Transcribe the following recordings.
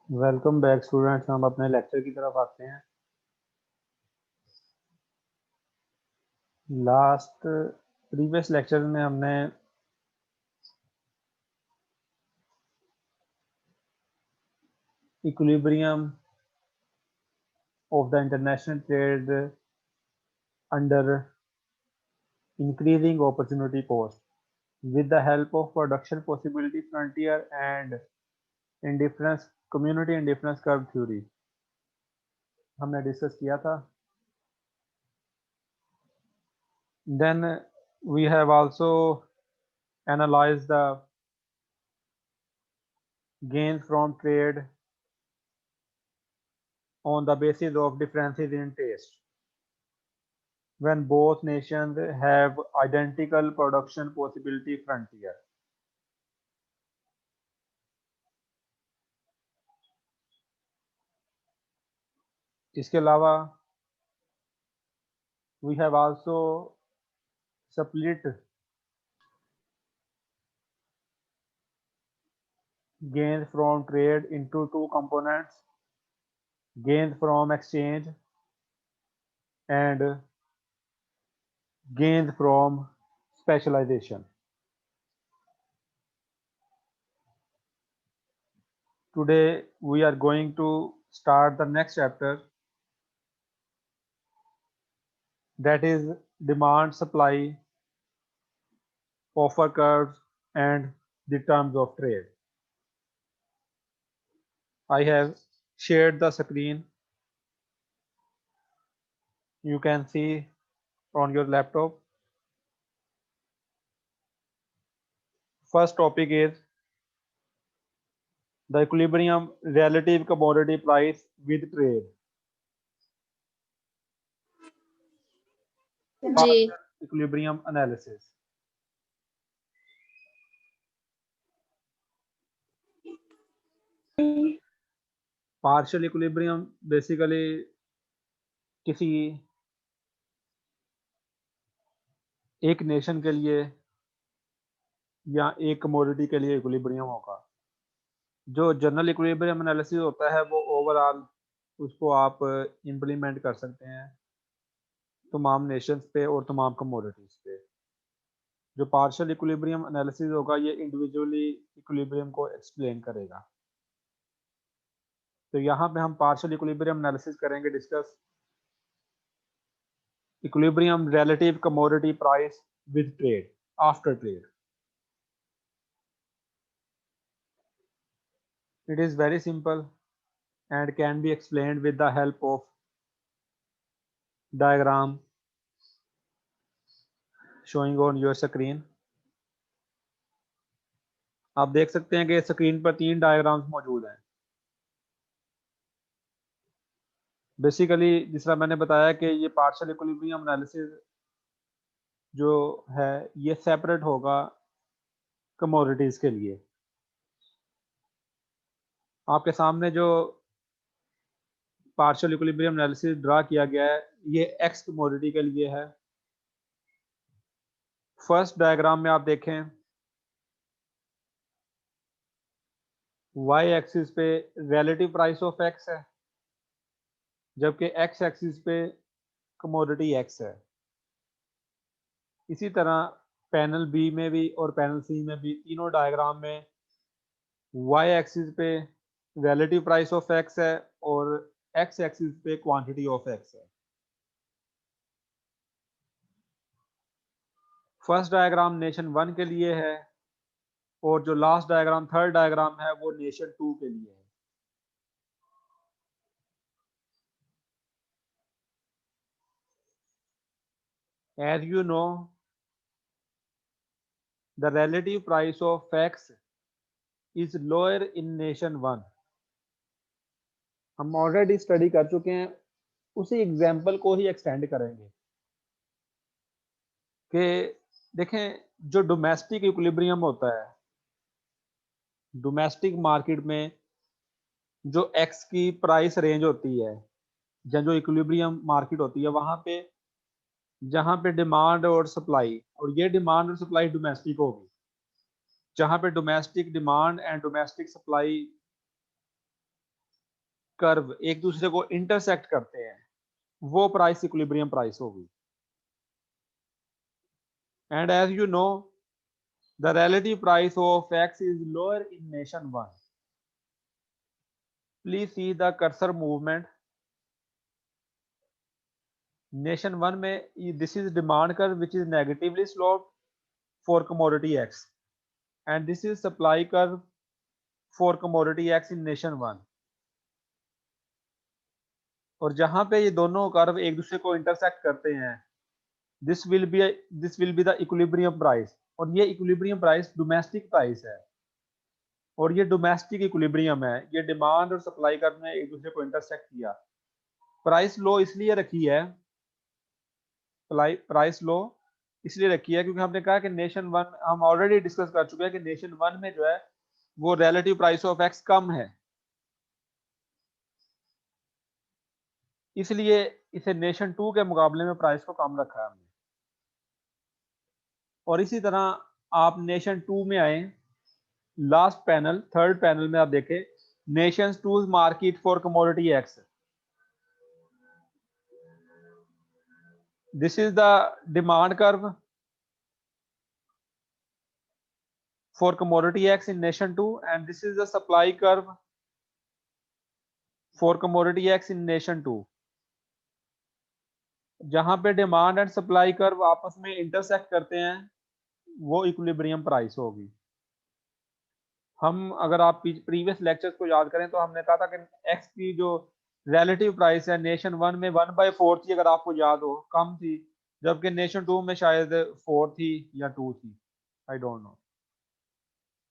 Welcome back students. हम अपने lecture की तरफ आते हैं। लास्ट प्रीवियस लेक्चर में हमने equilibrium of the international trade under increasing opportunity cost with the help of production possibility frontier and indifference community indifference curve theory हमने discuss किया था। Then we have also analyzed the gains from trade on the basis of differences in taste when both nations have identical production possibility frontier. इसके अलावा we have also split gains from trade into two components, gains from exchange and gains from specialization. Today we are going to start the next chapter, that is demand supply offer curves and the terms of trade. I have shared the screen. You can see on your laptop. First topic is the equilibrium relative commodity price with trade. Ji Partial equilibrium analysis. Partial equilibrium basically किसी एक nation के लिए या एक commodity के लिए equilibrium होगा। जो जनरल इक्विलिब्रियम एनालिसिस होता है वो ओवरऑल उसको आप इम्प्लीमेंट कर सकते हैं तमाम नेशंस पे और तमाम कमोडिटीज पे। जो पार्शियल इक्विलिब्रियम एनालिसिस होगा ये इंडिविजुअली इक्विलिब्रियम को एक्सप्लेन करेगा। तो यहाँ पे हम पार्शियल इक्विलिब्रियम एनालिसिस करेंगे discuss equilibrium relative commodity price with trade after trade. It is very simple and can be explained with the help of diagram showing on your screen. आप देख सकते हैं कि स्क्रीन पर 3 डायग्राम्स मौजूद हैं। Basically जिस तरह मैंने बताया कि ये पार्शियल इक्विलिब्रियम एनालिसिस जो है ये सेपरेट होगा कमोडिटीज के लिए। आपके सामने जो पार्शियल इक्विलिब्रियम एनालिसिस ड्रा किया गया है ये एक्स कमोडिटी के लिए है। फर्स्ट डायग्राम में आप देखें वाई एक्सिस पे रिलेटिव प्राइस ऑफ एक्स है जबकि एक्स एक्सिस पे कमोडिटी एक्स है। इसी तरह पैनल बी में भी और पैनल सी में भी तीनों डायग्राम में वाई एक्सिस पे रिलेटिव प्राइस ऑफ एक्स है और एक्स एक्सिस पे क्वांटिटी ऑफ एक्स है। फर्स्ट डायग्राम नेशन 1 के लिए है और जो लास्ट डायग्राम थर्ड डायग्राम है वो नेशन 2 के लिए है। As you know, the relative price of X is lower in nation 1. हम ऑलरेडी स्टडी कर चुके हैं, उसी एग्जाम्पल को ही एक्सटेंड करेंगे कि देखें जो डोमेस्टिक इक्विलिब्रियम होता है, डोमेस्टिक मार्केट में जो एक्स की प्राइस रेंज होती है या जो इक्विलिब्रियम मार्केट होती है वहां पे जहां पे डिमांड और सप्लाई और ये डिमांड और सप्लाई डोमेस्टिक होगी, जहां पे domestic demand and domestic supply curve एक दूसरे को इंटरसेक्ट करते हैं, वो प्राइस इक्विलिब्रियम प्राइस होगी। And as you know the relative price of X is lower in nation 1. Please see the cursor movement. Nation 1 में this is demand curve which is negatively sloped for commodity X, and this is supply curve for commodity X in nation 1. और जहां पे ये दोनों curve एक दूसरे को intersect करते हैं, this will be the equilibrium price, और ये इक्विलिब्रियम प्राइस डोमेस्टिक प्राइस है, और ये डोमेस्टिक इक्विलिब्रियम है। ये डिमांड और सप्लाई कर्व ने एक दूसरे को इंटरसेक्ट किया। प्राइस लो इसलिए रखी है, प्राइस लो इसलिए रखी है क्योंकि हमने कहा कि नेशन 1, हम ऑलरेडी डिस्कस कर चुके हैं कि नेशन 1 में जो है वो रिलेटिव प्राइस ऑफ एक्स कम है, इसलिए इसे नेशन 2 के मुकाबले में प्राइस को कम रखा है हमने। और इसी तरह आप नेशन 2 में आए, लास्ट पैनल, थर्ड पैनल में आप देखें Nations 2 market for commodity x. This is the demand curve for commodity X in nation 2, and this is the supply curve for commodity X in nation 2. जहां पे demand and supply curve आपस में intersect करते हैं वो equilibrium price होगी। हम अगर आप प्रीवियस लेक्चर्स को याद करें तो हमने कहा था कि एक्स की जो रिलेटिव प्राइस है नेशन 1 में 1/4 थी, अगर आपको याद हो, कम थी, जबकि नेशन 2 में शायद 4 थी या 2 थी, आई डोंट नो।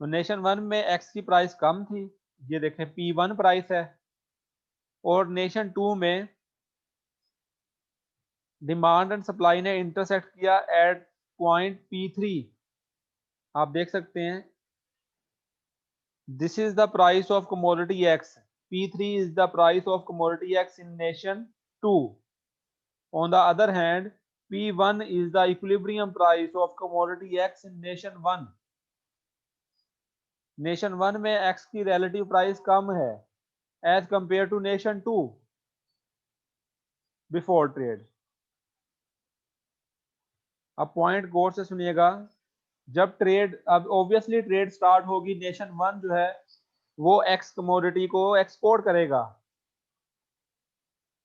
तो नेशन 1 में एक्स की प्राइस कम थी, ये देखें P1 प्राइस है, और नेशन 2 में डिमांड एंड सप्लाई ने इंटरसेक्ट किया एट पॉइंट P3। आप देख सकते हैं this is the price of commodity x, P3 is the price of commodity x in nation 2। On the other hand P1 is the equilibrium price of commodity X in nation 1. Nation 1 में X की relative price कम है as compare to nation 2 before trade. अब point गौर से सुनिएगा, जब trade, अब ऑब्वियसली ट्रेड स्टार्ट होगी, नेशन 1 जो है वो एक्स कमोडिटी को एक्सपोर्ट करेगा,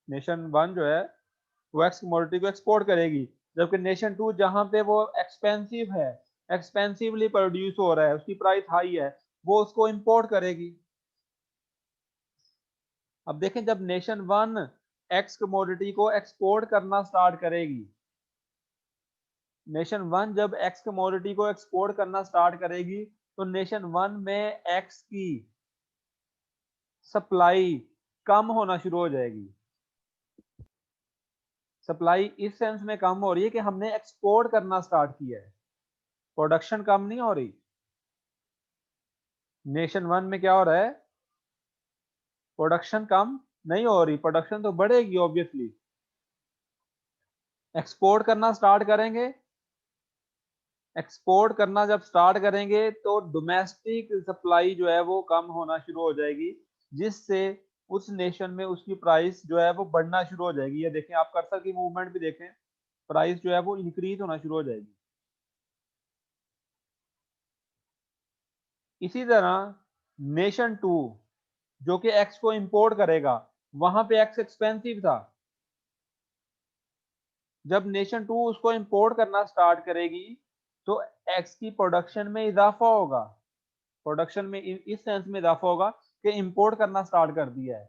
नेशन 1 जो है वो एक्स कमोडिटी को एक्सपोर्ट करेगी, जबकि नेशन 2 जहां पे वो एक्सपेंसिव है, एक्सपेंसिवली प्रोड्यूस हो रहा है, उसकी प्राइस हाई है, वो उसको इंपोर्ट करेगी। अब देखें जब नेशन 1 एक्स कमोडिटी को एक्सपोर्ट करना स्टार्ट करेगी, नेशन 1 जब एक्स कमोडिटी को एक्सपोर्ट करना स्टार्ट करेगी तो नेशन 1 में एक्स की सप्लाई कम होना शुरू हो जाएगी। सप्लाई इस सेंस में कम हो रही है कि हमने एक्सपोर्ट करना स्टार्ट किया है, प्रोडक्शन कम नहीं हो रही। नेशन 1 में क्या हो रहा है, प्रोडक्शन कम नहीं हो रही, प्रोडक्शन तो बढ़ेगी ऑब्वियसली। एक्सपोर्ट करना स्टार्ट करेंगे, एक्सपोर्ट करना जब स्टार्ट करेंगे तो डोमेस्टिक सप्लाई जो है वो कम होना शुरू हो जाएगी, जिससे उस नेशन में उसकी प्राइस जो है वो बढ़ना शुरू हो जाएगी। ये देखें, आप कर्सर की मूवमेंट भी देखें, प्राइस जो है वो इंक्रीज होना शुरू हो जाएगी। इसी तरह नेशन 2 जो कि एक्स को इंपोर्ट करेगा, वहां पे एक्स एक्सपेंसिव था, जब नेशन 2 उसको इंपोर्ट करना स्टार्ट करेगी तो एक्स की प्रोडक्शन में इजाफा होगा, प्रोडक्शन में इस सेंस में इजाफा होगा कि इंपोर्ट करना स्टार्ट कर दिया है,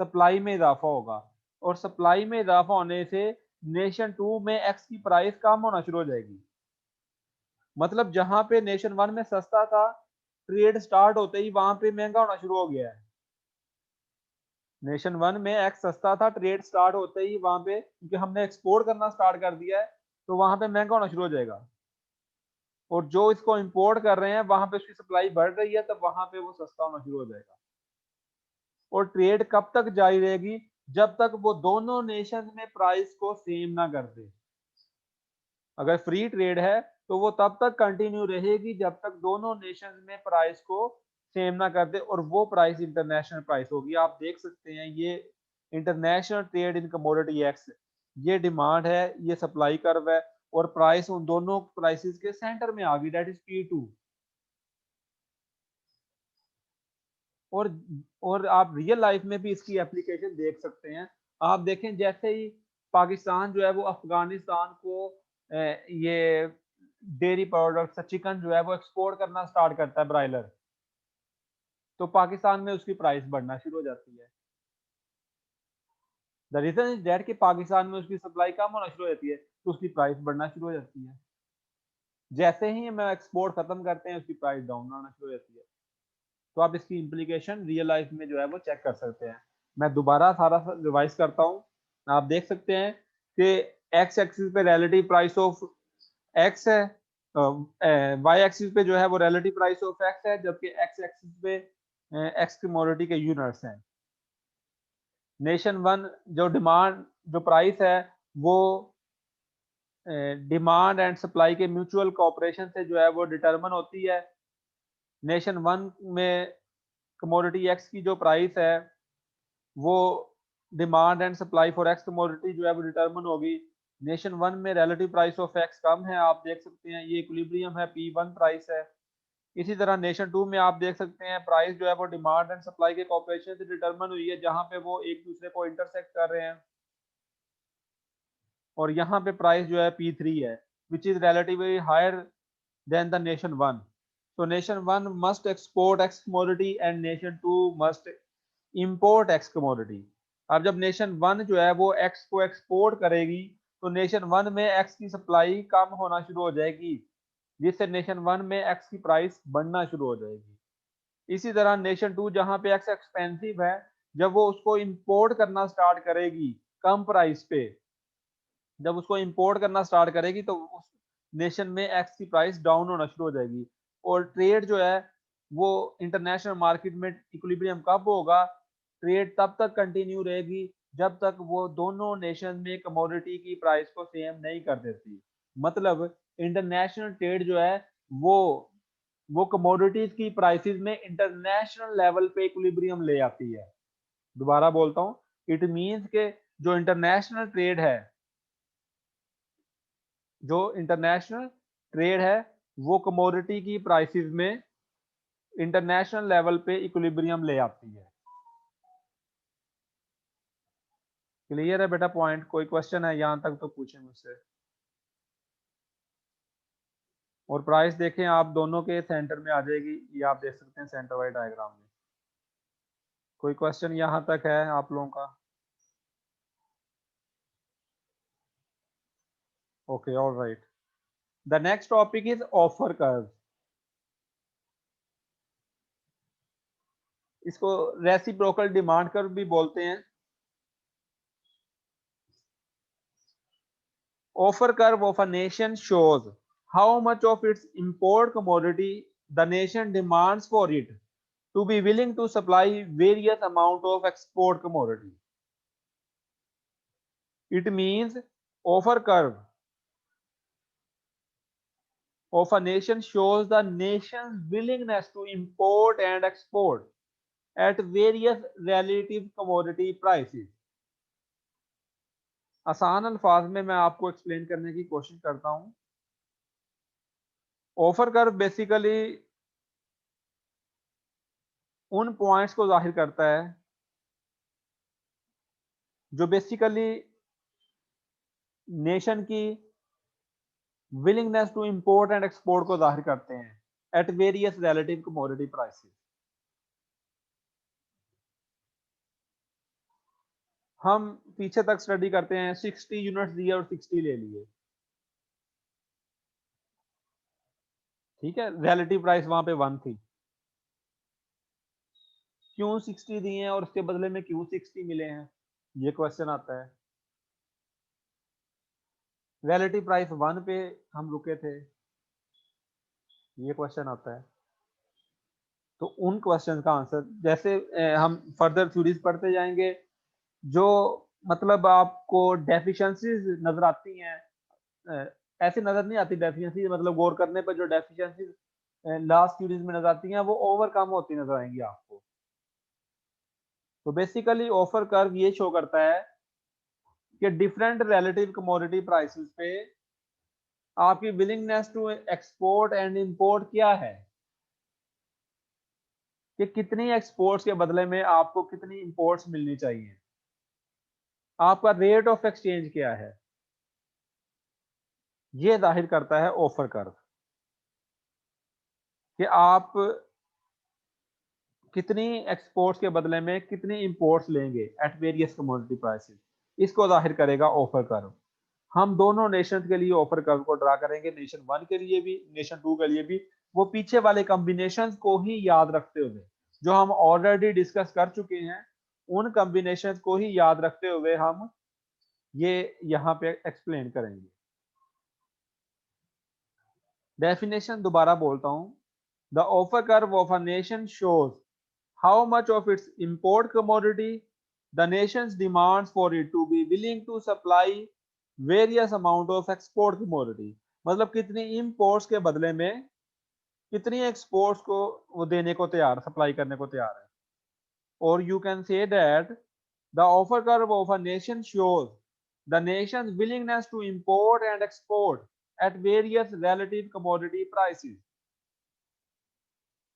सप्लाई में इजाफा होगा, और सप्लाई में इजाफा होने से नेशन 2 में एक्स की प्राइस कम होना शुरू हो जाएगी। मतलब जहां पे नेशन 1 में सस्ता था, ट्रेड स्टार्ट होते ही वहां पे महंगा होना शुरू हो गया है। नेशन 1 में एक्स सस्ता था, ट्रेड स्टार्ट होते ही वहां पे, क्योंकि हमने एक्सपोर्ट करना स्टार्ट कर दिया है, तो वहां पे महंगा होना शुरू हो जाएगा, और जो इसको इंपोर्ट कर रहे हैं वहां पे उसकी सप्लाई बढ़ रही है, तब वहां पे वो सस्ता होना शुरू हो जाएगा। और ट्रेड कब तक जारी रहेगी, जब तक वो दोनों नेशन में प्राइस को सेम ना कर दे। अगर फ्री ट्रेड है तो वो तब तक कंटिन्यू रहेगी जब तक दोनों नेशन में प्राइस को सेम ना कर दे और वो प्राइस इंटरनेशनल प्राइस होगी। आप देख सकते हैं ये international trade in commodity x, ये डिमांड है, ये सप्लाई कर्व है और प्राइस उन दोनों प्राइसेस के सेंटर में आ गई, दैट इज P2। और आप रियल लाइफ में भी इसकी एप्लीकेशन देख सकते हैं। आप देखें जैसे ही पाकिस्तान जो है वो अफगानिस्तान को ये डेयरी प्रोडक्ट्स चिकन जो है वो एक्सपोर्ट करना स्टार्ट करता है ब्रायलर, तो पाकिस्तान में उसकी प्राइस बढ़ना शुरू हो जाती है। द रीजन इज दैट कि पाकिस्तान में उसकी सप्लाई कम होना शुरू हो जाती है तो उसकी प्राइस बढ़ना शुरू हो जाती है। जैसे ही हम एक्सपोर्ट खत्म करते हैं उसकी प्राइस डाउन आना शुरू हो जाती है। तो आप इसकी इम्प्लीकेशन रियल लाइफ में जो है वो चेक कर सकते हैं। मैं दोबारा सारा रिवाइज करता हूँ। आप देख सकते हैं कि एक्स एक्सिस पे रिलेटिव प्राइस ऑफ एक्स है, वाई एक्सिस पे जो है वो रिलेटिव प्राइस ऑफ एक्स है, जबकि एक्स एक्सिस पे एक्स कमोडिटी के यूनिट्स हैं। नेशन वन जो डिमांड जो प्राइस है वो डिमांड एंड सप्लाई के म्यूचुअल कोऑपरेशन से जो है वो डिटरमिन होती है। नेशन वन में कमोडिटी एक्स की जो प्राइस है वो demand and supply for x commodity जो है वो डिटरमिन होगी। नेशन वन में रिलेटिव प्राइस ऑफ एक्स कम है, आप देख सकते हैं ये इक्विलिब्रियम है, P1 प्राइस है। इसी तरह नेशन टू में आप देख सकते हैं प्राइस जो है वो डिमांड एंड सप्लाई के कॉपरेशन से डिटरमिन हुई है, जहां पे वो एक दूसरे को इंटरसेक्ट कर रहे हैं। और यहाँ पे प्राइस जो है P3 है, which is relatively higher than the nation one. So nation one must export X commodity and nation two must import X commodity। अब जब नेशन वन जो है वो X को एक्सपोर्ट करेगी तो नेशन वन में X की सप्लाई कम होना शुरू हो जाएगी, जिससे नेशन वन में X की प्राइस बढ़ना शुरू हो जाएगी। इसी तरह नेशन टू जहां पे X एक्सपेंसिव है, जब वो उसको इंपोर्ट करना स्टार्ट करेगी कम प्राइस पे, जब उसको इंपोर्ट करना स्टार्ट करेगी तो उस नेशन में एक्स की प्राइस डाउन होना शुरू हो जाएगी। और ट्रेड जो है वो इंटरनेशनल मार्केट में इक्विलिब्रियम कब होगा? ट्रेड तब तक कंटिन्यू रहेगी जब तक वो दोनों नेशन में कमोडिटी की प्राइस को सेम नहीं कर देती। मतलब इंटरनेशनल ट्रेड जो है वो कमोडिटीज की प्राइसेस में इंटरनेशनल लेवल पे इक्विलिब्रियम ले आती है। दोबारा बोलता हूँ, इट मींस के जो इंटरनेशनल ट्रेड है, जो इंटरनेशनल ट्रेड है वो कमोडिटी की प्राइसेस में इंटरनेशनल लेवल पे इक्विलिब्रियम ले आती है। क्लियर है बेटा पॉइंट? कोई क्वेश्चन है यहां तक तो पूछें मुझसे। और प्राइस देखें आप दोनों के सेंटर में आ जाएगी, ये आप देख सकते हैं सेंटर वाइज डायग्राम में। कोई क्वेश्चन यहां तक है आप लोगों का? Okay, alright. The next topic is offer curve. इसको रेसिप्रोकल डिमांड कर्व भी बोलते हैं। Offer curve of a nation shows how much of its import commodity the nation demands for it to be willing to supply various amount of export commodity. It means offer curve of a nation shows the nation's willingness to import and export at various relative commodity prices। आसान अल्फाज में मैं आपको explain करने की कोशिश करता हूं। ऑफर कर्व बेसिकली उन पॉइंट्स को जाहिर करता है जो बेसिकली नेशन की willingness to import and export को जाहिर करते हैं at various relative commodity prices. हम पीछे तक स्टडी करते हैं, 60 यूनिट्स दिए और 60 ले लिए, ठीक है। रिलेटिव प्राइस वहां पे 1 थी, क्यों 60 दिए हैं और उसके बदले में क्यों 60 मिले हैं, ये क्वेश्चन आता है। रिलेटिव प्राइस 1 पे हम रुके थे, ये क्वेश्चन आता है। तो उन क्वेश्चन का आंसर जैसे हम फर्दर थ्योरीज पढ़ते जाएंगे, जो मतलब आपको डेफिशिएंसीज नजर आती हैं, ऐसे नजर नहीं आती डेफिशिएंसी, मतलब गौर करने पर जो डेफिशिएंसीज लास्ट सीरीज में नजर आती हैं वो ओवरकम होती नजर आएंगी आपको। तो बेसिकली ऑफर कर्व ये शो करता है कि डिफरेंट रिलेटिव कमोडिटी प्राइसेस पे आपकी willingness to export and import क्या है, कि कितनी एक्सपोर्ट्स के बदले में आपको कितनी इंपोर्ट्स मिलनी चाहिए, आपका रेट ऑफ एक्सचेंज क्या है, ये जाहिर करता है ऑफर कर्व कि आप कितनी एक्सपोर्ट्स के बदले में कितनी इंपोर्ट्स लेंगे एट वेरियस कमोडिटी प्राइसेस। इसको जाहिर करेगा ऑफर कर्व। हम दोनों नेशन के लिए ऑफर कर्व को ड्रा करेंगे, नेशन 1 के लिए भी, नेशन 2 के लिए भी, वो पीछे वाले कॉम्बिनेशंस को ही याद रखते हुए जो हम ऑलरेडी डिस्कस कर चुके हैं, उन कॉम्बिनेशंस को ही याद रखते हुए हम ये यहाँ पे एक्सप्लेन करेंगे। डेफिनेशन दोबारा बोलता हूं। The offer curve of a nation shows how much of its import commodity the nation's demands for it to be willing to supply various amount of export commodity, मतलब कितनी imports के बदले में कितनी exports को वो देने को तैयार, सप्लाई करने को तैयार है। और you can say that the offer curve of a nation shows the nation's willingness to import and export at various relative commodity prices.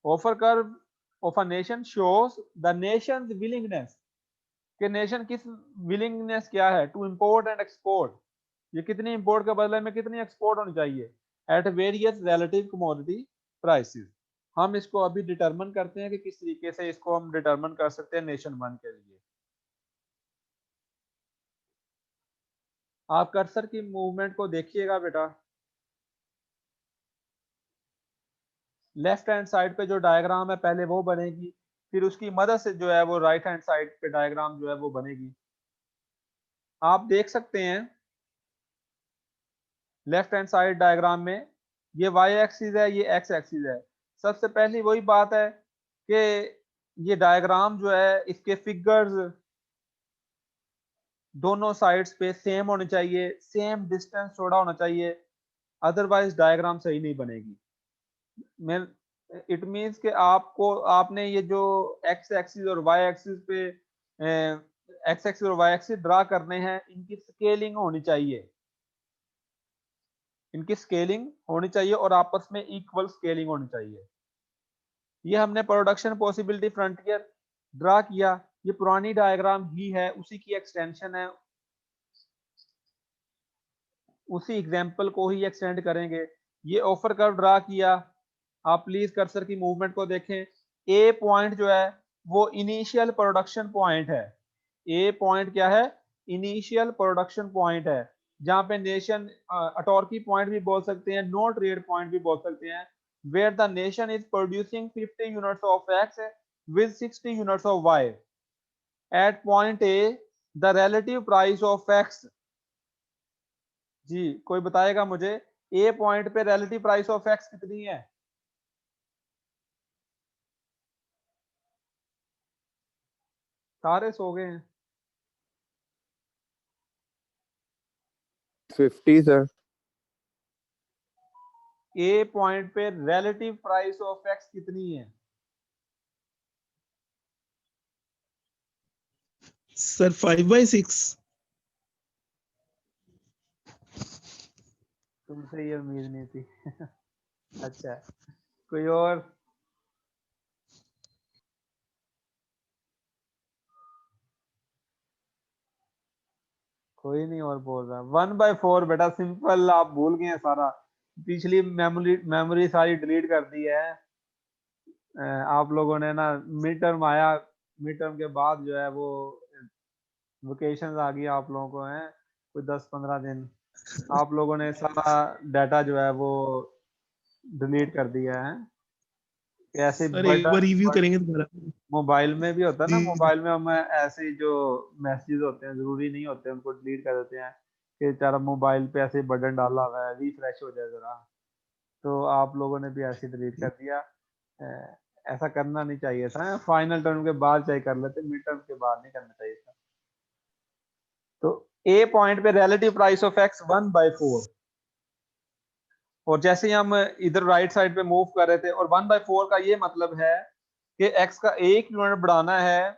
Offer curve of a nation shows the nation's willingness, कि nation किस willingness क्या है to import and export, ये कितनी import के बदले में कितनी एक्सपोर्ट होनी चाहिए eight various relative commodity prices. हम इसको अभी डिटरमिन करते हैं कि किस तरीके से इसको हम डिटरमिन कर सकते हैं नेशन 1 के लिए। आप कर्सर की मूवमेंट को देखिएगा बेटा, लेफ्ट हैंड साइड पे जो डायग्राम है पहले वो बनेगी, फिर उसकी मदद से जो है वो राइट हैंड साइड पे डायग्राम जो है वो बनेगी। आप देख सकते हैं लेफ्ट हैंड साइड डायग्राम में ये वाई एक्सिस है, ये एक्स एक्सिस है। सबसे पहली वही बात है कि ये डायग्राम जो है इसके फिगर्स दोनों साइड्स पे सेम होने चाहिए, सेम डिस्टेंस छोड़ा होना चाहिए, अदरवाइज डायग्राम सही नहीं बनेगी। मैं इट मींस कि आपको आपने ये जो एक्स एक्सिस और वाई एक्सिस पे एक्स एक्सिस और वाई एक्सिस ड्रा करने हैं, इनकी स्केलिंग होनी चाहिए, इनकी स्केलिंग होनी चाहिए और आपस में इक्वल स्केलिंग होनी चाहिए। ये हमने प्रोडक्शन पॉसिबिलिटी फ्रंटियर ड्रा किया, ये पुरानी डायग्राम ही है, उसी की एक्सटेंशन है, उसी एग्जांपल को ही एक्सटेंड करेंगे। ये ऑफर कर्व ड्रा किया, आप प्लीज कर्सर की मूवमेंट को देखें। ए पॉइंट जो है वो इनिशियल प्रोडक्शन पॉइंट है। ए पॉइंट क्या है? इनिशियल प्रोडक्शन पॉइंट है, जहां पे नेशन अटॉर्की पॉइंट भी बोल सकते हैं, नो ट्रेड पॉइंट भी बोल सकते हैं, where the nation is producing 50 units of X with 60 units of Y. At point A, the relative price of X, जी कोई बताएगा मुझे ए पॉइंट पे रिलेटिव प्राइस ऑफ एक्स कितनी है? सारे सो गए हैं। 50 सर। ए पॉइंट पे रिलेटिव प्राइस ऑफ एक्स कितनी है? सर 5/6। तुमसे ये उम्मीद नहीं थी। अच्छा, कोई और? कोई नहीं और बोल रहा। 1/4 बेटा सिंपल, आप भूल गए हैं सारा, पिछली मेमोरी सारी डिलीट कर दी है। आप लोगों ने ना मिड टर्म आया, मिड टर्म के बाद जो है वो वेकेशन आ गई आप लोगों को, है कोई 10-15 दिन, आप लोगों ने सारा डाटा जो है वो डिलीट कर दिया है। ऐसे सर एक बड़ा बार रिव्यू करेंगे दोबारा। मोबाइल में भी होता है ना, जी मोबाइल में हम ऐसे जो मैसेज होते हैं जरूरी नहीं होते उनको डिलीट कर देते हैं कि बेचारा मोबाइल पे ऐसे बटन डाला हुआ है रिफ्रेश हो जाए जरा, तो आप लोगों ने भी ऐसे डिलीट कर दिया। ऐसा करना नहीं चाहिए था, फाइनल टर्म के बाद चाहे कर लेते, मिड टर्म के बाद नहीं करना चाहिए था। तो ए पॉइंट पे रिलेटिव प्राइस ऑफ एक्स 1/4 और जैसे ही हम इधर राइट साइड पे मूव कर रहे थे, और 1/4 का ये मतलब है कि x का 1 यूनिट बढ़ाना है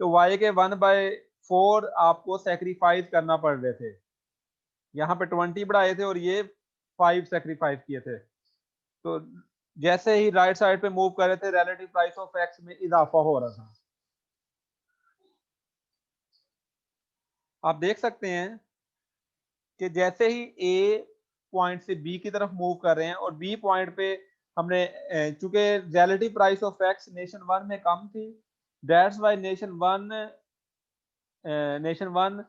तो y के 1/4 आपको सेक्रीफाइस करना पड़ रहे थे। यहाँ पे 20 बढ़ाए थे और ये 5 सेक्रीफाइस किए थे। तो जैसे ही राइट साइड पे मूव कर रहे थे, रिलेटिव प्राइस ऑफ x में इजाफा हो रहा था। आप देख सकते हैं कि जैसे ही A पॉइंट से B की तरफ मूव कर रहे हैं, और B पॉइंट पे हमने चूंकि relative price of x nation 1 में कम थी, that's why nation 1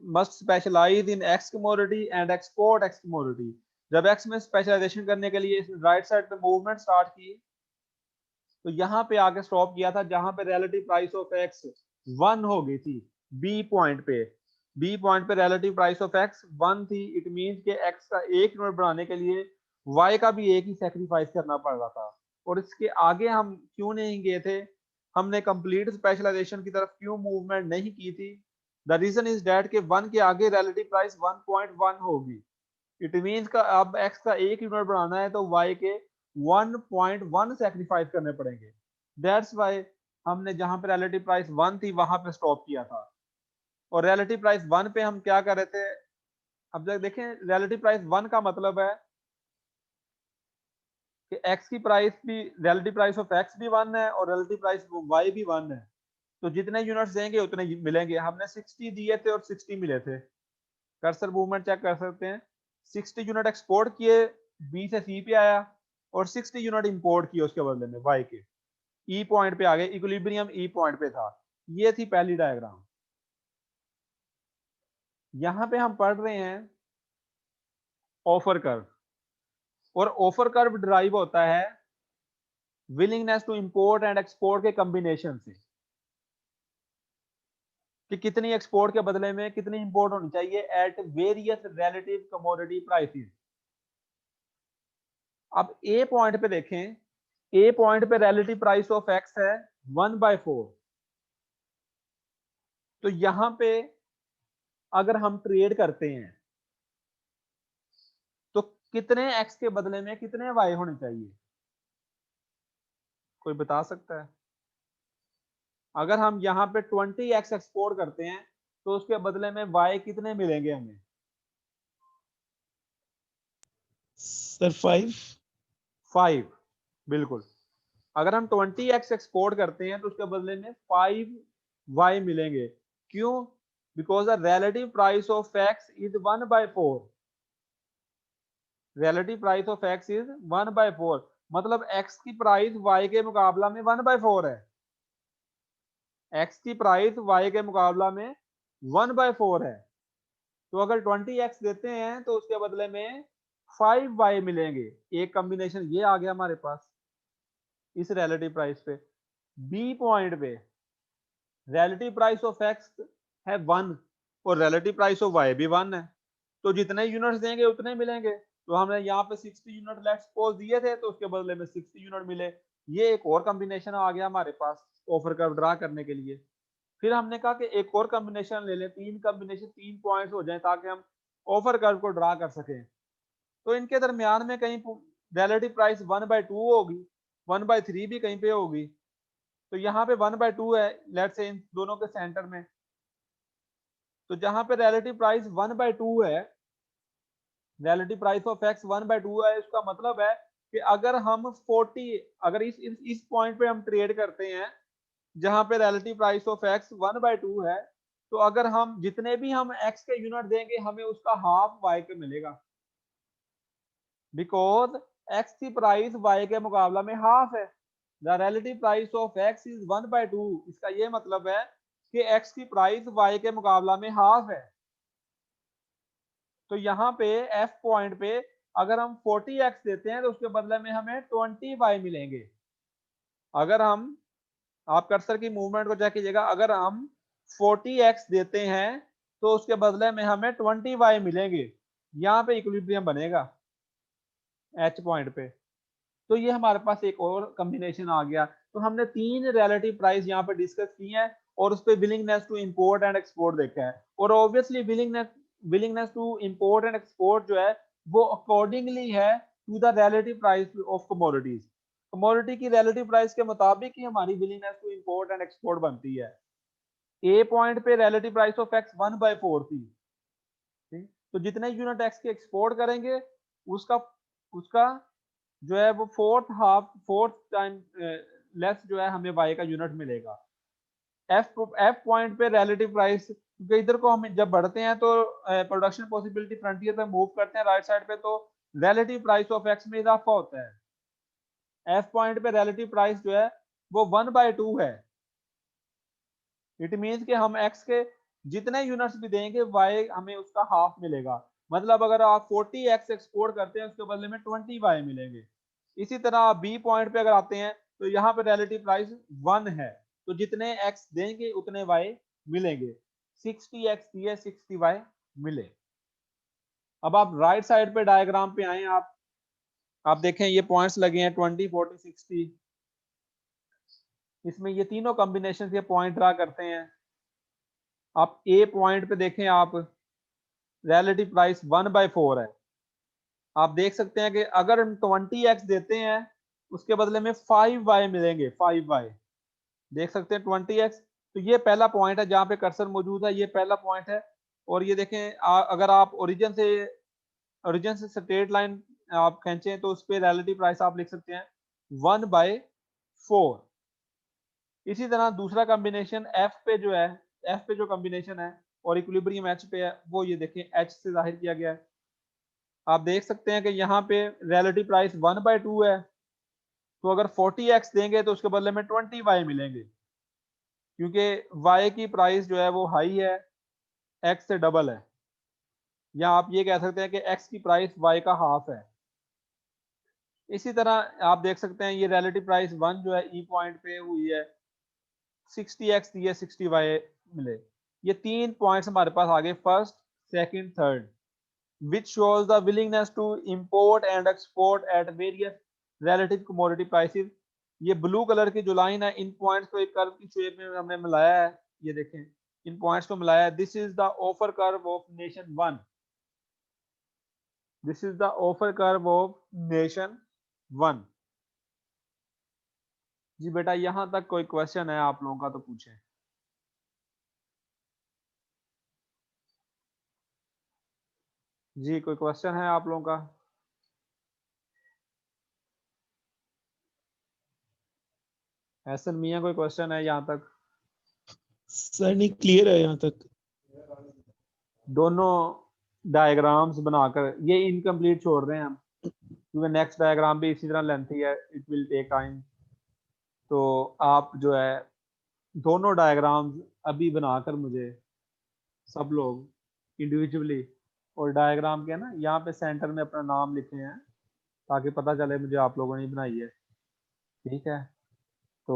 must specialise in x commodity and export x commodity. जब x में स्पेशलाइजेशन करने के लिए राइट साइड पे मूवमेंट स्टार्ट की, तो यहाँ पे आके स्टॉप किया था जहां पे रिलेटिव प्राइस ऑफ x 1 हो गई थी। B पॉइंट पे रिलेटिव प्राइस ऑफ x 1 थी। इट मींस के x का 1 यूनिट बढ़ाने के लिए y का भी एक ही सेक्रीफाइस करना पड़ रहा था। और इसके आगे हम क्यों नहीं गए थे, हमने कंप्लीट स्पेशलाइजेशन की तरफ क्यों मूवमेंट नहीं की थी? द रीजन इज दैट के 1 के आगे रिलेटिव प्राइस 1.1 होगी। इट मींस का अब x का 1 यूनिट बढ़ाना है तो y के 1.1 सेक्रीफाइस करने पड़ेंगे। दैट्स व्हाई हमने जहां पे रिलेटिव प्राइस 1 थी वहां पे स्टॉप किया था। और रिलेटिव प्राइस 1 पे हम क्या कर रहे थे? अब जब देखें, रिलेटिव प्राइस 1 का मतलब है कि x की प्राइस भी, रिलेटिव प्राइस ऑफ x भी 1 है और रिलेटिव प्राइस y भी 1 है। तो जितने यूनिट्स देंगे उतने मिलेंगे। हमने 60 दिए थे और 60 मिले थे। कर्सर मूवमेंट चेक कर सकते हैं। 60 यूनिट एक्सपोर्ट किए, B से C पे आया, और 60 यूनिट इंपोर्ट किए उसके बदले में Y के। E पॉइंट पे आ गए, इक्विलिब्रियम E पॉइंट पे था। ये थी पहली डायग्राम। यहां पे हम पढ़ रहे हैं ऑफर कर्व, और ऑफर कर्व ड्राइव होता है willingness to import and export के कॉम्बिनेशन से, कि कितनी एक्सपोर्ट के बदले में कितनी इंपोर्ट होनी चाहिए eight various relative commodity prices. अब ए पॉइंट पे देखें, ए पॉइंट पे रिलेटिव प्राइस ऑफ एक्स है 1/4। तो यहां पे अगर हम ट्रेड करते हैं तो कितने एक्स के बदले में कितने वाई होने चाहिए? कोई बता सकता है? अगर हम यहाँ पे 20x एक्सपोर्ट करते हैं तो उसके बदले में वाई कितने मिलेंगे हमें? सर 5। 5, बिल्कुल। अगर हम 20x एक्सपोर्ट करते हैं तो उसके बदले में 5y मिलेंगे। क्यों? Because the relative price of x is 1/4। Relative price of x is 1/4, मतलब x की प्राइस y के मुकाबला में 1/4 है। x की प्राइस y के मुकाबला में 1/4 है। तो अगर 20x देते हैं तो उसके बदले में 5y मिलेंगे। एक कॉम्बिनेशन ये आ गया हमारे पास इस रिलेटिव प्राइस पे। बी पॉइंट पे रिलेटिव प्राइस ऑफ एक्स है 1 और रिलेटिव प्राइस ऑफ वाई भी 1 है। तो जितने यूनिट्स देंगे उतने मिलेंगे। तो हमने यहाँ पे 60 यूनिट लेट्स सपोज दिए थे तो उसके बदले में 60 यूनिट मिले। ये एक और कॉम्बिनेशन आ गया हमारे पास ऑफर कर्व ड्रा करने के लिए। फिर हमने कहा कि एक और कॉम्बिनेशन ले लें, 3 कॉम्बिनेशन 3 पॉइंट्स हो जाए ताकि हम ऑफर कर्व को ड्रा कर सकें। तो इनके दरमियान में कहीं रिलेटिव प्राइस 1/2 होगी, 1/3 भी कहीं पे होगी। तो यहाँ पे 1/2 है, लेट्स से इन दोनों के सेंटर में। तो जहां पे रिलेटिव प्राइस 1/2 है, रिलेटिव प्राइस ऑफ एक्स 1/2 है, इसका मतलब है कि अगर हम 40, अगर इस पॉइंट पे हम ट्रेड करते हैं जहां पे रिलेटिव प्राइस ऑफ एक्स 1/2 है, तो अगर हम जितने भी हम एक्स के यूनिट देंगे हमें उसका हाफ वाई के मिलेगा। बिकॉज एक्स की प्राइस वाई के मुकाबला में हाफ है। The relative price of x is 1/2। इसका ये मतलब है कि एक्स की प्राइस वाई के मुकाबला में हाफ है। तो यहाँ पे एफ पॉइंट पे अगर हम 40x देते हैं तो उसके बदले में हमें 20y मिलेंगे। अगर हम, आप कर्सर की मूवमेंट को चेक कीजिएगा, अगर हम 40x देते हैं तो उसके बदले में हमें 20y मिलेंगे। यहाँ पे इक्विलिब्रियम बनेगा एच पॉइंट पे। तो ये हमारे पास एक और कॉम्बिनेशन आ गया। तो हमने 3 रिलेटिव प्राइस यहाँ पे डिस्कस की है और उस पर willingness to import and export देखा है। और obviously willingness to import and export जो है वो अकॉर्डिंगली है to the relative price of commodities. Commodity की रिलेटिव प्राइस के मुताबिक ही हमारी willingness to import and export बनती है। ए पॉइंट पे रिलेटिव प्राइस ऑफ एक्स 1/4 थी, ठीक? तो जितने यूनिट एक्स के एक्सपोर्ट करेंगे उसका उसका जो है वो फोर्थ टाइम लेस जो है हमें वाई का यूनिट मिलेगा। एफ पॉइंट पे रिलेटिव प्राइस, क्योंकि इधर को हम जब बढ़ते हैं तो प्रोडक्शन पॉसिबिलिटी फ्रंटियर पे मूव करते हैं राइट साइड पे, तो रिलेटिव प्राइस ऑफ एक्स में इजाफा होता है। एफ पॉइंट पे रिलेटिव प्राइस जो है वो 1/2 है। इट मीन्स कि हम एक्स के जितने यूनिट्स भी देंगे वाई हमें उसका हाफ मिलेगा। मतलब अगर आप 40 एक्स एक्सपोर्ट करते हैं उसके बदले में 20 वाई मिलेंगे। इसी तरह आप बी पॉइंट पे अगर आते हैं तो यहाँ पे रिलेटिव प्राइस 1 है, तो जितने एक्स देंगे उतने वाई मिलेंगे। 60 एक्स दिए 60 वाई मिले। अब आप राइट साइड पे डायग्राम पे आए, आप देखें ये पॉइंट्स लगे हैं 20 40 60, इसमें ये तीनों कॉम्बिनेशन ये पॉइंट ड्रा करते हैं। आप ए पॉइंट पे देखें, आप रिलेटिव प्राइस 1/4 है। आप देख सकते हैं कि अगर हम 20x देते हैं उसके बदले में 5y मिलेंगे, 5y देख सकते हैं 20x। तो ये पहला पॉइंट है जहां पे कर्सर मौजूद है, ये पहला पॉइंट है। और ये देखें अगर आप ओरिजिन से स्ट्रेट लाइन आप खींचें तो उस पर रिलेटिव प्राइस आप लिख सकते हैं 1/4। इसी तरह दूसरा कॉम्बिनेशन एफ पे जो है, एफ पे जो कॉम्बिनेशन है और इक्विलिब्रियम एच पे है, वो ये देखें एच से जाहिर किया गया है। आप देख सकते हैं कि यहाँ पे रिलेटिव प्राइस 1/2 है, तो अगर 40x देंगे तो उसके बदले में 20y मिलेंगे, क्योंकि y की प्राइस जो है वो हाई है, x से डबल है। या आप ये कह सकते हैं कि x की प्राइस y का हाफ है। इसी तरह आप देख सकते हैं ये रिलेटिव प्राइस 1 जो है ई पॉइंट पे हुई है, 60x दिए 60y मिले। ये तीन पॉइंट्स हमारे पास आ गए, first second third, which shows the willingness to import and export at various relative commodity prices। ये ब्लू कलर की जो लाइन है, इन पॉइंट्स को एक कर्व की शेप में हमने मिलाया है, ये देखें इन पॉइंट्स को मिलाया है। This is the offer curve of nation 1, this is the offer curve of nation 1। जी बेटा यहां तक कोई क्वेश्चन है आप लोगों का तो पूछें। जी कोई क्वेश्चन है आप लोगों का? एहसन मियां कोई क्वेश्चन है यहाँ तक? सर नहीं क्लियर है यहाँ तक। दोनों डायग्राम्स बनाकर ये इनकम्प्लीट छोड़ रहे हैं हम, क्योंकि नेक्स्ट डायग्राम भी इसी तरह लेंथी है, इट विल टेक टाइम। तो आप जो है दोनों डायग्राम्स अभी बनाकर मुझे सब लोग इंडिविजुअली, और डायग्राम के ना यहाँ पे सेंटर में अपना नाम लिखे हैं ताकि पता चले मुझे आप लोगों ने बनाई है, ठीक है? तो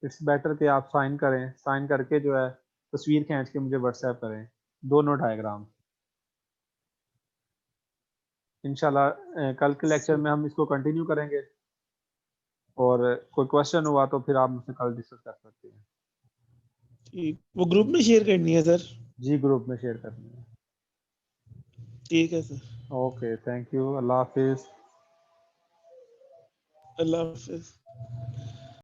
इट्स बेटर कि आप साइन करें, साइन करके जो है तस्वीर खींच के मुझे व्हाट्सएप करें दोनों डायग्राम। इंशाल्लाह कल के लेक्चर में हम इसको कंटिन्यू करेंगे, और कोई क्वेश्चन हुआ तो फिर आप मुझसे कल डिस्कस कर सकते हैं। ठीक, वो ग्रुप में शेयर करनी है सर? जी ग्रुप में शेयर करनी है। ठीक है sir. Okay thank you, Allah Hafiz. Allah Hafiz.